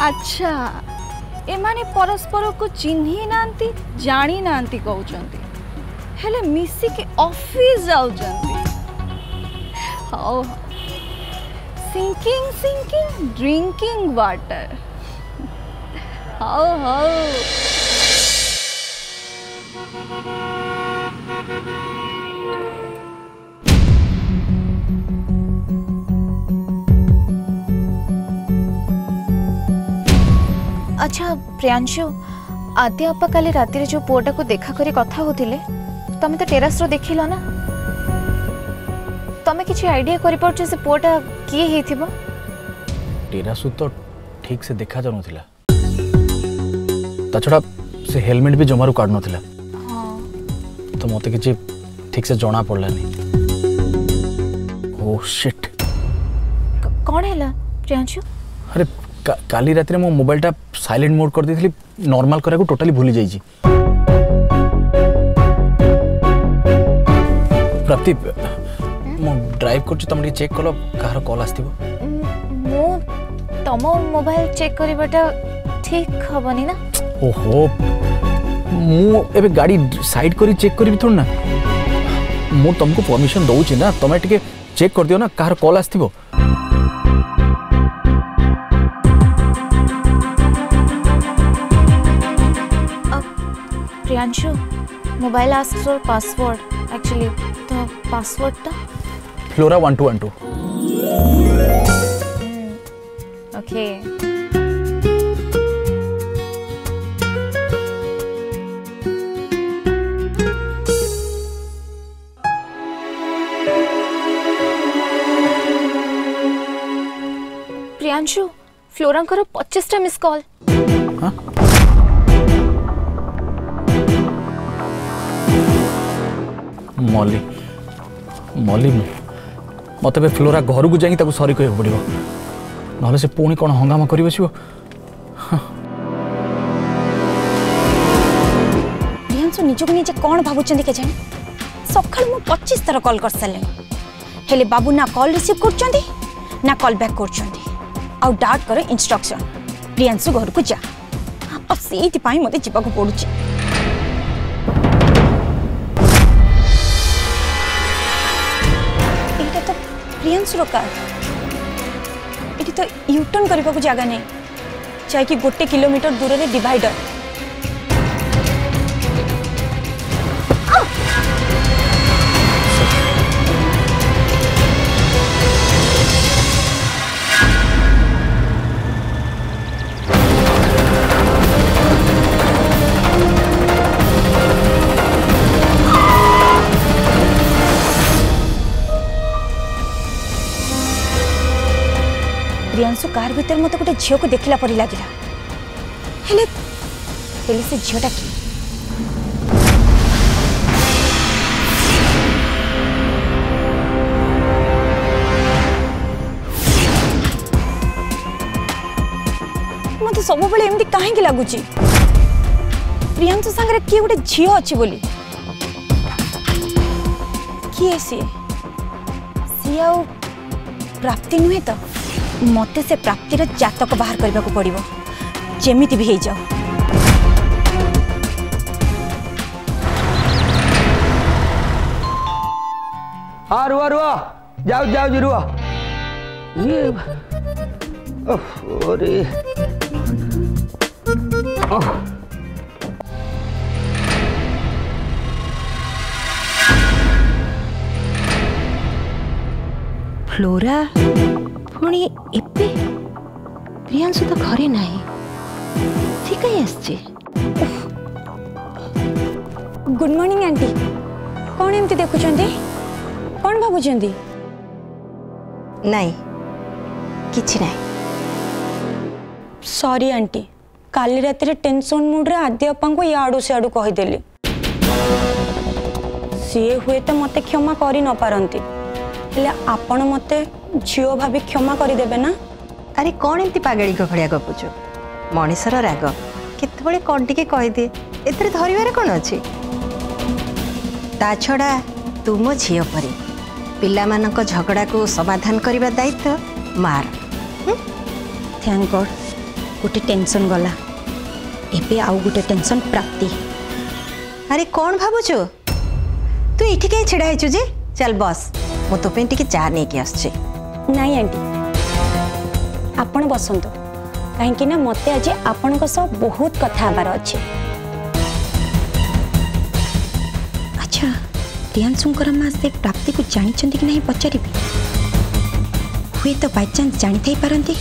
अच्छा एमाने परस्पर को चिन्ही नांती जानी नांती कहउचंती हेले मिसी के ऑफिस जाउचंती how sinking drinking water how अच्छा प्रियांशु आद्य आपा काली राति जो पुआटा को देखा करी कथा होतिले तमे तो टेरास रो देखिलो ना तमे किछि आईडिया करि पड़छ से पुआटा किए हेथिबो टेरास तो ठीक से देखा जानु थिला ता छडा से हेलमेट भी जमारू काढ नथिला हां तो मते किछि ठीक से जणा पड़लानी ओ शिट कोन हैला प्रियांशु अरे काली रात रे मो मोबाइल टा साइलेंट मोड कर देथिली नॉर्मल करा को टोटली भूली जाई छी प्राप्ति मो ड्राइव कर छी तमडी चेक कलो कहार कॉल आस्तिबो मो तमो मोबाइल चेक करबाटा ठीक हबनी ना ओहो मु एबे गाड़ी साइड करी चेक करी थोड़ ना मु तुमको परमिशन दउ छी ना तमे टिके चेक कर दियो ना कहार कॉल आस्तिबो Priyanshu mobile asks for password actually तो पासवर्ड था फ्लोरा 1212 ओके प्रियांशु फ्लोरांकर 25टा मिस कॉल हां मॉली मॉली मत फ्लोरा घर को जाइए सॉरी कह पड़ो ना से पुणी कौन हंगामा कर बस निजक निजे कौन भावुं के जाने सका 25 थर कॉल कर सारे हेले बाबू ना कॉल रिसीव कर ना कॉल बैक कर डाउट कर इंस्ट्रक्शन प्रियांशु घर को जा से मत जावाक पड़ू प्रियांशु कार ये तो यूटर्न करने को जगह नहीं चाहिए 1 किलोमीटर दूर में डिवाइडर प्रियांशु कार भीतर मत गोटे झील को देखला परी लगिला हेले से झीलटा कि मत सब बेले एमती कहीं लगुच प्रियांशु सांगरे किए गोटे झील अच्छी बोली किए सी सी प्राप्ति नुहे तो मते से प्राप्तिर जातक बाहर करने को पड़ो जेमिति भी हो जाओ हाँ रुआ रुआ जाओ जाओ जी रुआ ये अरे फ्लोरा पुणी एपे प्रियांशु तो घरे नहीं ठीक है आसचे गुड मॉर्निंग आंटी कौन एमती देखुचंदी कौन भाबुचंदी नहीं किछि नहीं सॉरी आंटी काली रात रे टेंशन मूड रे आद्य अपा को याडू सियाडू कहीदेली सी हुए तो मते क्षमा करी न पारंती हेले आपण मते झियो भाभी क्षमा करदेवे ना अरे कौन एमती पागड़ी भड़िया गपुचु मनीषर राग केतबेले कौन टिके कहीदे एथरे धरिबार कौन अच्छी ता छड़ा तुम झियो परी पिला मानक झगड़ा को समाधान करने दायित्व मार थैंक गॉड गोटे टेंशन गला एबे आउ गोटे टेंशन प्राप्ति। अरे कौन भावुचु तू इठी कहीं छिड़ा है जे चल बस मो तो टिके चाह नहीं कि आछे। नहीं आंटी आपण बसंतु कहीं ना मते आज आपण को सब बहुत कथा हबार अच्छे। अच्छा प्रियांशुंकर माँ से प्राप्ति को जानी कि नहीं पचारि हुए तो बाई चांस जानी थी पारती।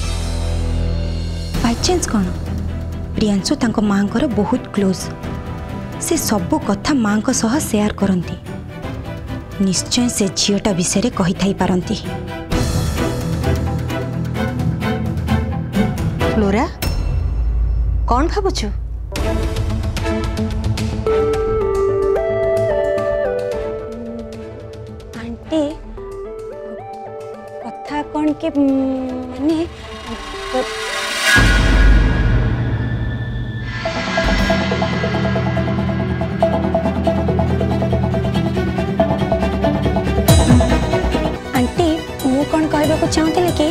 बाई चांस कौन प्रियांशु तांको माँ को बहुत क्लोज से सबू कथा माँ को सह शेयर करती निश्चय से झीटा विषय कही थी पारती। फ्लोरा कौन भावुचु आंटी कथा कौन के माने आंटी मु कौन कहबा को चाहूतले कि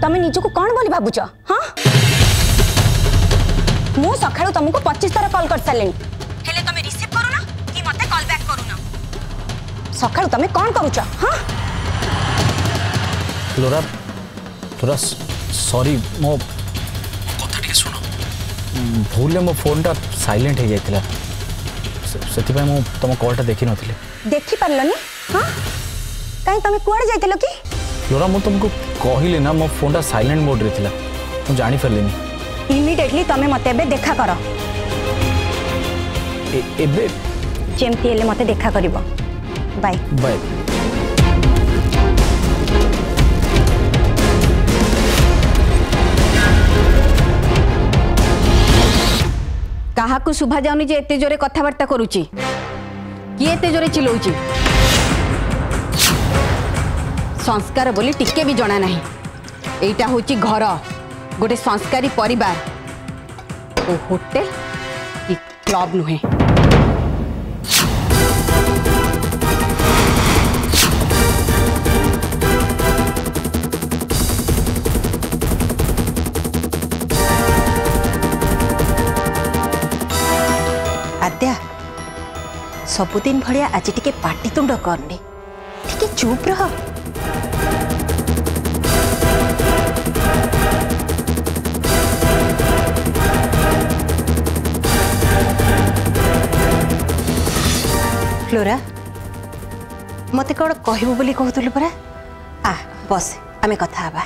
तमे निजको कौन बोली भाबुच? हाँ मु सखाळु तुमको 25 थर कॉल कर सारे हेले तमे रिसीव करूना कि मते कॉल बैक करूना सखाळु तमे कौन करूच? हाँ फ्लोरा फ्लोरा सॉरी मो कथा टिके सुनो भूल मो फोनटा साइलेंट हो जाइतिला सेति मो तुम कॉलटा देखि नथिले। देखि पारलनी? हाँ काई तमे कुआडे जाइतिलो कि? फ्लोरा मु तुमको कहले ना मो फोनटा साइलेंट मोड रे थिला मु जानि परलेनी। इमिडिएटली तमे मते एबे देखा करो एबे जेमती हेले मते देखा करिवो। Bye bye. कहा को शुभा जाउनी जे एते जोरे कथावार्ता करूची कि एते जोरे चिलौची संस्कार बोली टिके भी जଣା नहीं। एटा होची घर गोटे संस्कारी परिवार ओ होटेल कि क्लब नुहे। आद्या सबुदिन भलिया आज टिके पाटितुंड करनी टिके चुप रह। फ्लोरा मते कौन कहबू बोली कहतुलु परा आ बस आमे कथा हबा।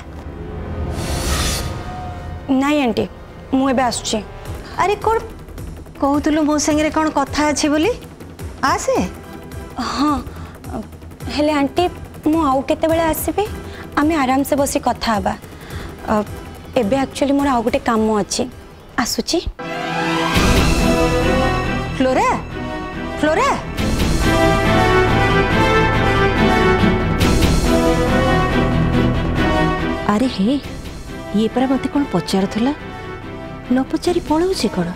नहीं आंटी मु एबे आसुची। अरे कौन कहतुलु मो संगे कौन कथा अछि बोली आसे। हाँ हेले आंटी मु आउ केते बेले आसीबे आमे आराम से बसी कथा हबा। एबे एक्चुअली मोर आउ गोटे काम अछि आसुची। फ्लोरा फ्लोरा अरे हे ये परा मते कौन पचारुला न पचारि पळौछि कौन?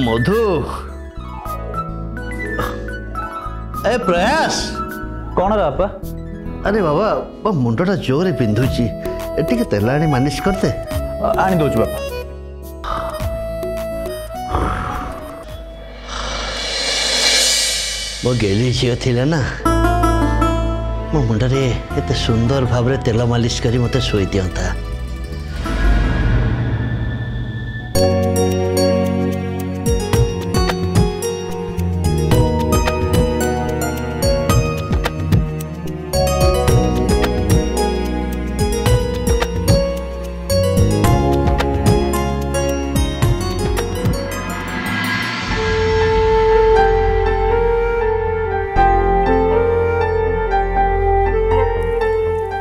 मधु ए प्रयास कौन रे बापा? अरे बाबा मुंडटा जोरे बिंधुची एटिके तेलाणी मालिश करते आनी दौच बापा। मो गेली झील थिला ना मो मुंडरे एते सुंदर भाव तेल मालिश करी मते सोई दियंता।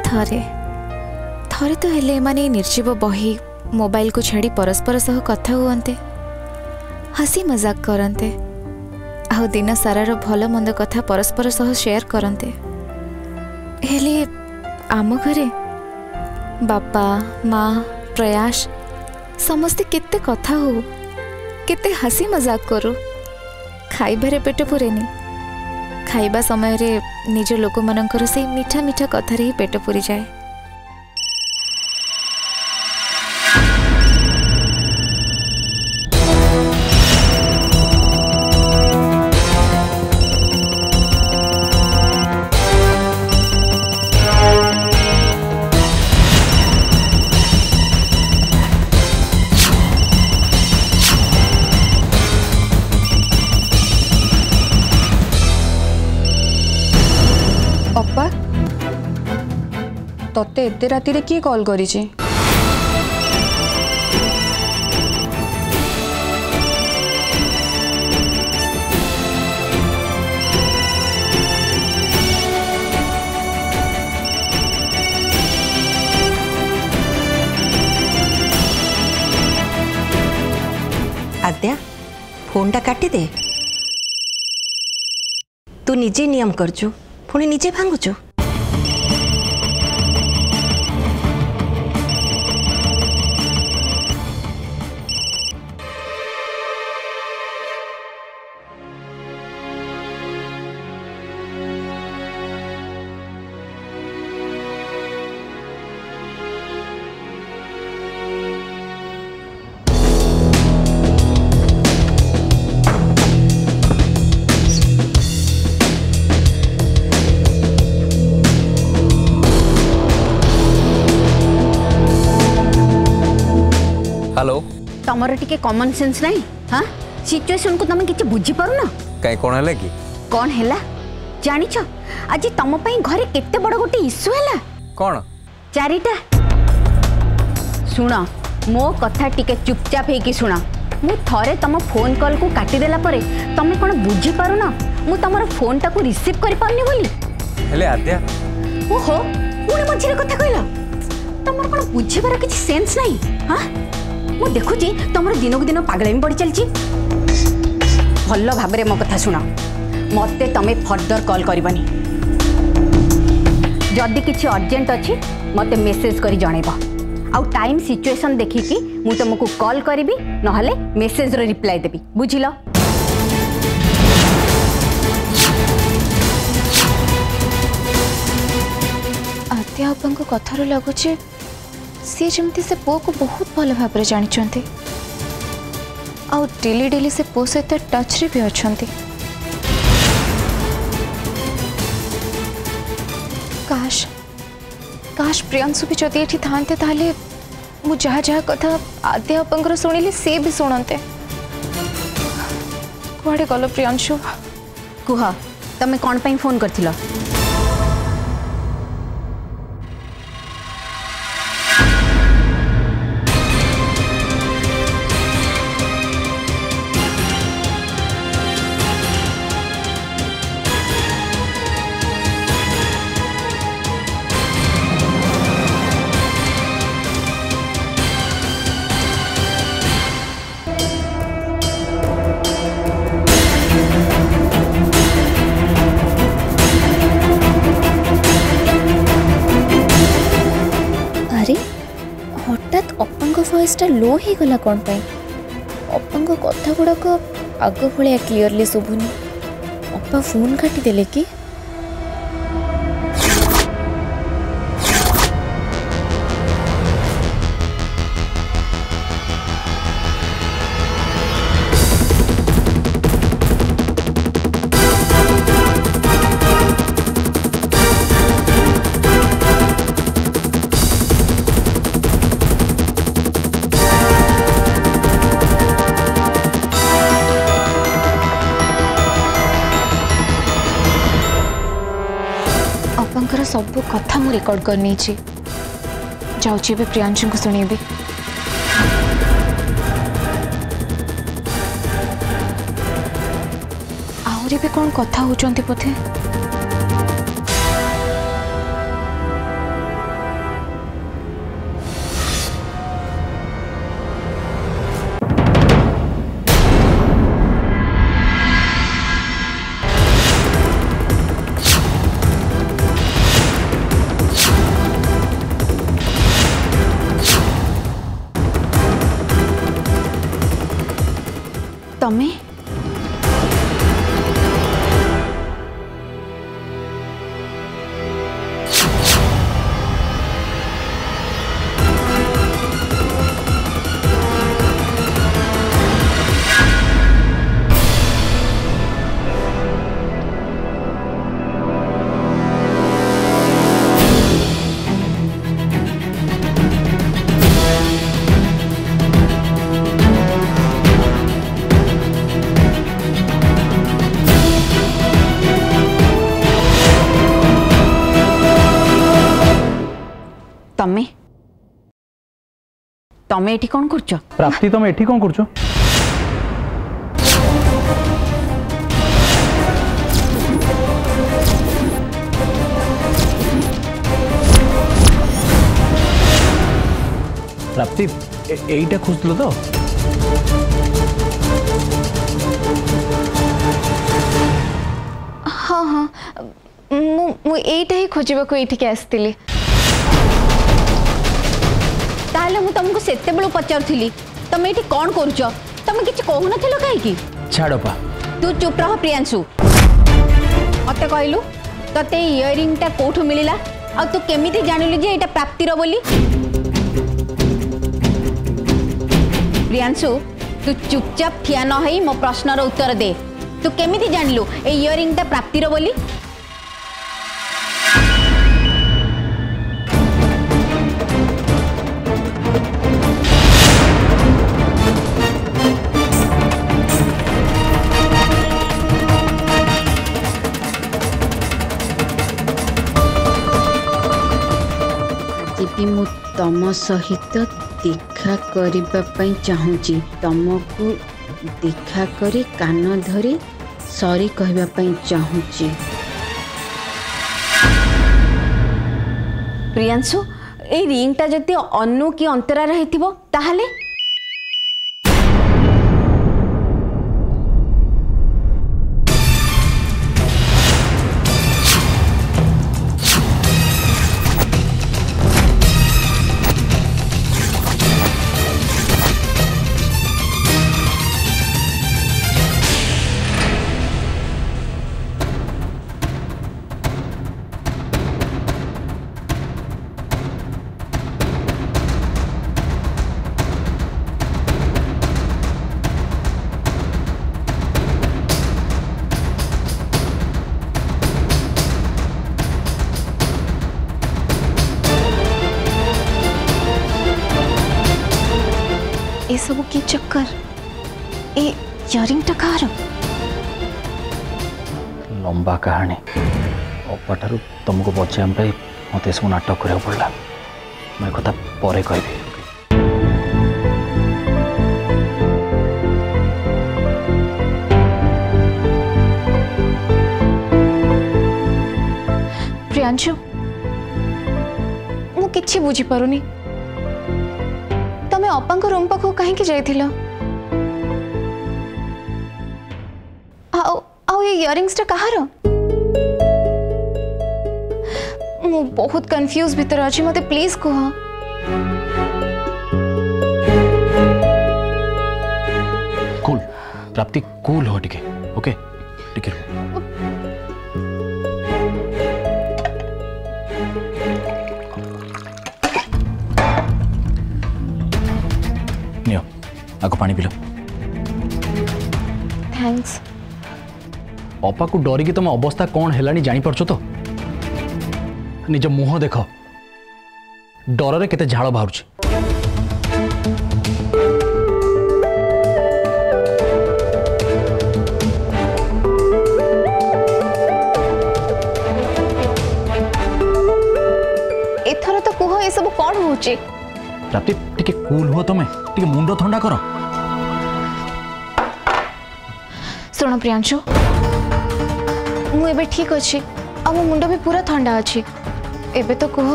थरे थरे तो हेले माने निर्जीव बही मोबाइल को छाड़ी परस्पर सह कथा हुअन्ते हसी मजाक करन्ते आउ दिन सारार भल मंद कथा परस्पर सह शेयर करते। हेले आम घरे बापा माँ प्रयास समस्ते केते कथा हो केते हसी मजाक करू खाइबारे पेट पुरेनी खाइबा समय रे निज लोक मानकर से मीठा मीठा कथारे ही पेट पुरी जाए। अपा तते एते राति रे किए कॉल करिछि? आद्या फोन टा काटी दे। तू निजे नियम करचु पुणी निजे भांगुचु। हेलो तमर टिके कॉमन सेंस नहीं? हाँ सिचुएशन को तुम किछि बुझी पारु ना? कहीं कौन है कि कौन हैला जानिछ? आज तम पई घरे केते बड़ गोटे इश्यू हैला। कौन? चारिटा सुन मो कथा टिके चुपचाप हे कि सुना। मु थरे तम फोन कॉल को काटी देला परे तमे कोन बुझी पारु ना मु तमर फोन टा को रिसीव करि पारनी बोली। हेले आद्या ओहो पुणी मझिरे कथा कहला तमर कोन बुझिबार किछि सेंस नहीं? हाँ मु देखुची तमर दिनक दिन पागलामी बढ़ी चलची। भल भाबरे मो कथा सुना मते तमे फर्दर कॉल करबनी। जदि किछि अर्जेंट अछि मते मेसेज करी जणेबा आउ टाइम सिचुएशन देखिकी मु तुमको कॉल करिबी नहले मेसेज रो रिप्लाई देबी बुझिलो। आद्या आपन को कथारो लागुची सी जमती से पो को बहुत भल भाबरे जानिचंती आउ डेली डेली से पो सहित टच रे भी अछंती। काश काश प्रियांशु भी जदि एठी थांते ताले मु जहा जहा कथा आद्या आपंकर सुनिले से भी सुनते। कुआडे गलो प्रियांशु? कुह तमे कोन पई फोन करथिलो? हठात अपांग वॉइसटा लो हो गला कौन पाई? अपांग कथा गुड़ाक आग भाया क्लीयरली शुभुनी। अपा फोन काटी देले कि? सब कथा मु रेकॉर्ड करनी जाऊँ प्रियांशु को सुनेबी। आहरी भी कौन कथा होचंती बोधे। तमे तमे एठी कौन करछ? प्राप्ति तुम एठी कौन करछ? प्राप्ति एईटा खोजल तो हाँ हाँ मु एईटा ही खोजिबा को एठी के आस्तिली। ताले मु तुमको सेते बेलू पचारुथिली तमे एठी कौन करूछ? तमे किछ कहू नथिलो काहे की? छाड़ो पा तू चुप रह प्रियांशु। मते कहलु तते इयरिंग टा कोठु मिलिला आ तू केमिति जानिलु जे एटा प्राप्तिर बोली? प्रियांशु तू चुपचाप ठिया न हई मो प्रश्नर उत्तर दे। तू केमिति जानिलु ए इयरिंग टा प्राप्तिर बोली? मु तम सहित देखा करने चाहूँगी तुमको देखा करी कान धरी सॉरी कहवाई चाहूँगी। प्रियांशु ए रिंगटा जदि अनु कि अंतरा रही ताहले ए सब की चक्कर ए इयरिंग टा कहार? लंबा कहानी अपाठार तुमको बचाइम पाई मत सब नाटक करा पड़ा। मैं कथा पर कह प्रियांशु मु किछि बुझी पारुनी तमे अपा को रूम पाखु कहीं जाइथिलो? आओ ये इयरिंग्स टा कहार? मु बहुत कंफ्यूज भीतर अछि मते प्लीज कह। कूल प्राप्ति कूल हो टिके ओके टिके नियो आको पानी पिलो। थैंक्स। अपा को डरिकी तुम अवस्था कौन है जानी पारछ तो? निज मुह देख डर केते झाड़ बाहर। एथर तो कह ये सब कौन होचे? प्राप्ति टिके कूल हो तमें टिके मुंड ठंडा कर। सुनो प्रियांशु मु एबे ठीक अच्छी आ मो मुंड भी पूरा ठंडा अच्छी एबे तो कह।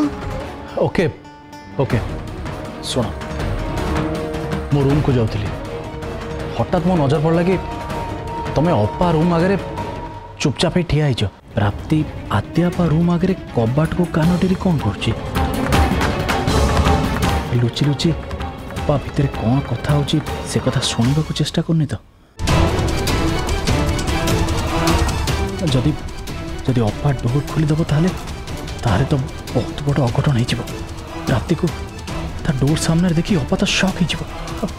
ओके ओके सुन मो रूम को जाऊली हठात मो नजर पड़ा कि तुम अपा रूम आगे चुपचाप ठिया हो। प्राप्ति आद्यापा रूम आगे कबाट को कान टेरी कौन कर लुचि लुचि अपा भितर कौन कथा हो से कथा शुणा को चेष्टा करनी तो जदि जदि अपा डोर खोलीदेव ताले तो बहुत बड़ अघटन हो। प्राप्ति को डोर सामने देखी अपा तो शॉक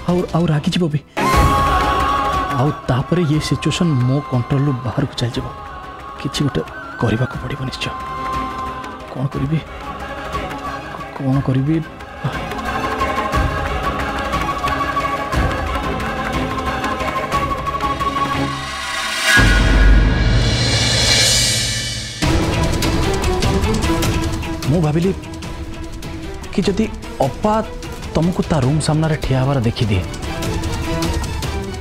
हो रागिज भी आउे ये सिचुएशन मो कंट्रोल बाहर को चल कि गोटे करने को पड़ो निश्चय। कौन करी मु भाविली कि जदि अपा तुमको ता रूम सामने ठिया हबार देखी दिए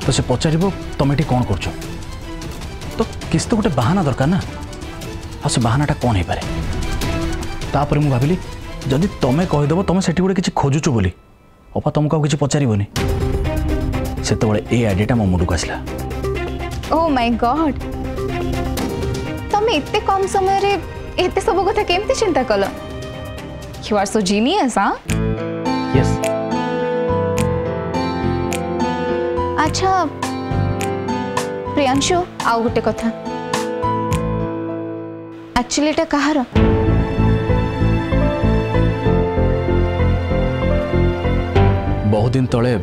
तो से पचार तुम ये कौन कर तो किस तो गोटे बाहाना दरकार ना आ से बाहानाटा कौन हो पारे तापर मुझे भाविली जदि तुम्हें कहीदेव तुम से गोटे किसी खोजुच बोली अपा तुमको किसी पचारबनी से ये आइडियाटा मो मुंड को आसला। ओ माय गॉड तुम इतने कम समय रे एते सब कथा केमती चिंता कल यू आर सो जीनियस। हाँ यस अच्छा प्रियांशु आउ गोटे कथा एक्चुअली एटा कहार बहुत दिन तले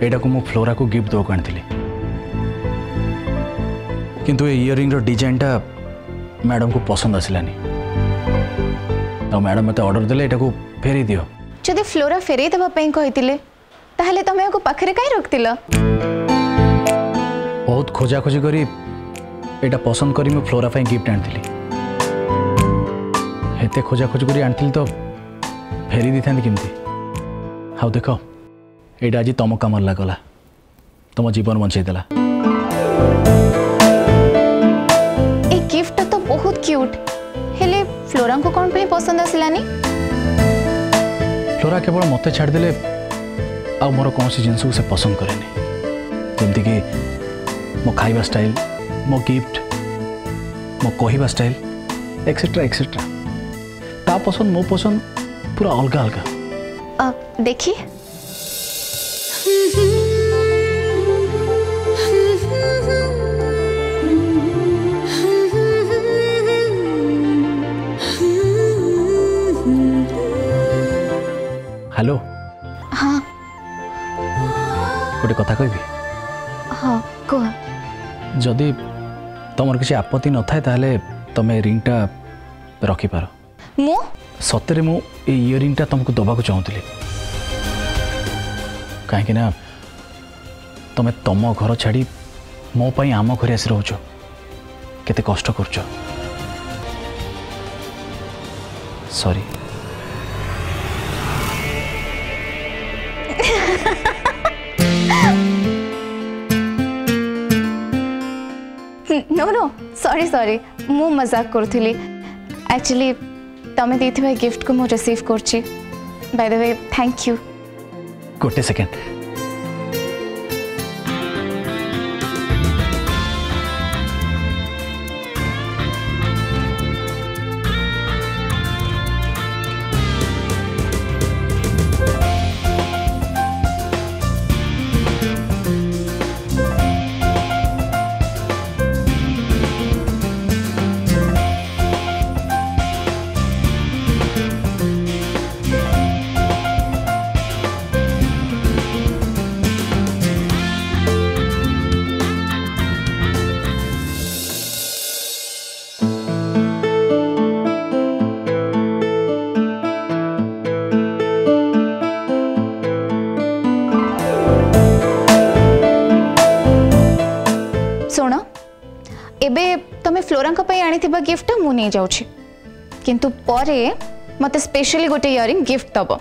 एटा को मु फ्लोरा को गिफ्ट दो आनी किंतु ये इयरिंग रो डिजाइनटा मैडम को पसंद आसलानी तो मैडम मत ऑर्डर देले एटा को फेरी दियो। जदि फ्लोरा फेरे देबा पई कहितिले ताहले तमे को पाखरे काई रखतिला? बहुत खोजा खोजी करी एटा पसंद करी मु फ्लोरा पई गिफ्ट आनथिली हेते खोजा खोजी करी आनथिली तो फेरी दी थांदी किमती हाउ देखो एटा आज तुम काम लागला तुम जीवन बंचाई देला। ए गिफ्ट तो बहुत क्यूट हेले फ्लोरा को कौन पे पसंद आसलानी? फ्लोरा केवल मते छाड़ देले आ मोर कौन सी जिनस को से पसंद करेनी जमती कि मो खाइबा स्टाइल मो गिफ्ट मो कहवा स्टाइल एक्सेट्रा एक्सेट्रा ता पसंद मो पसंद पूरा अलग अलग। देखी हेलो हाँ गोटे कथा कहबी हाँ कह जदि तुम किसी आपत्ति न थाए ताहले तमे रिंगटा रखिपार मु सतरे मु ए इयरिंगटा तुमको दबाको चाहूली कहीं ना तुम तुम घर छाड़ी मो पाई आम घर आसी रोच केते कष्ट कर sorry. No no sorry sorry मु मजाक करूली एक्चुअली तमे देथिबा गिफ्ट को मु रिसीव करछि by the way thank you. गोटे सेकेंड एबे तमे फ्लोरा को पई आनी थिबा गिफ्ट मु नहीं जाउछि किंतु परे मते स्पेशली गोटे इयरिंग गिफ्ट दबो।